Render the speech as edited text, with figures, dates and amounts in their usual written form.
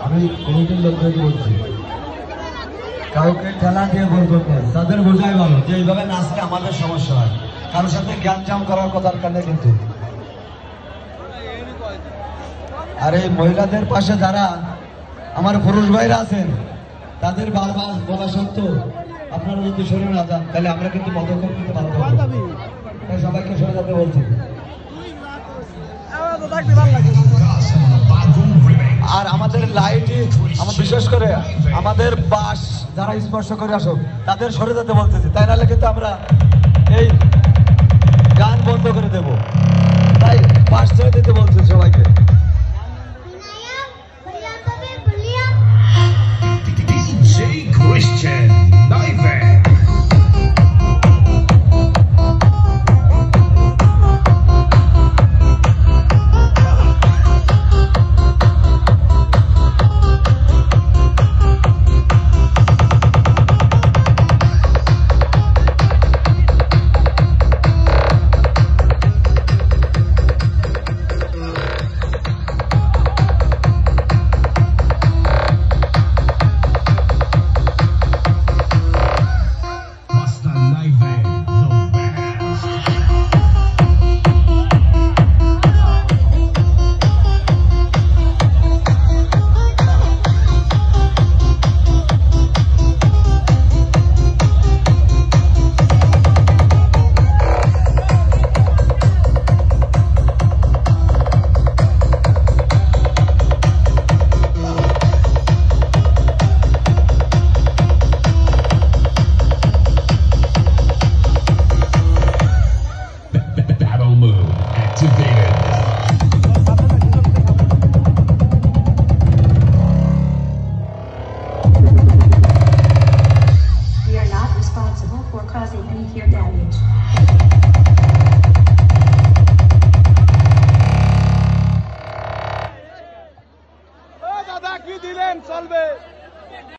আমি কমিটির লোকদেরকে বলছি, কাউকে ঠেলা দিয়ে বলবো তাদের বোঝাই ভালো যে এইভাবে নাচলে আমাদের সমস্যা হয়, কারোর সাথে জ্ঞানজাম করার কথা দরকার নেই কিন্তু। আর এই মহিলাদের পাশে যারা আমার পুরুষ ভাইরা আছেন তাদের বারবার বলা সত্ত্বেও আপনারা যদি সরে না যান তাহলে আমরা কিন্তু পদক্ষেপ নিতে বাধ্য হব। তাই সবাইকে সরে যেতে বলছি। আর আমাদের লাইটই বিশেষ করে আমাদের বাস যারা স্পর্শ করে আসুক তাদের সরে যেতে বলতেছি, তাই নাহলে কিন্তু আমরা এই গান বন্ধ করে দেব। তাই বাস ছেড়ে দিতে বলছি সবাইকে। Christian Naive. কি দিলেন চলবে।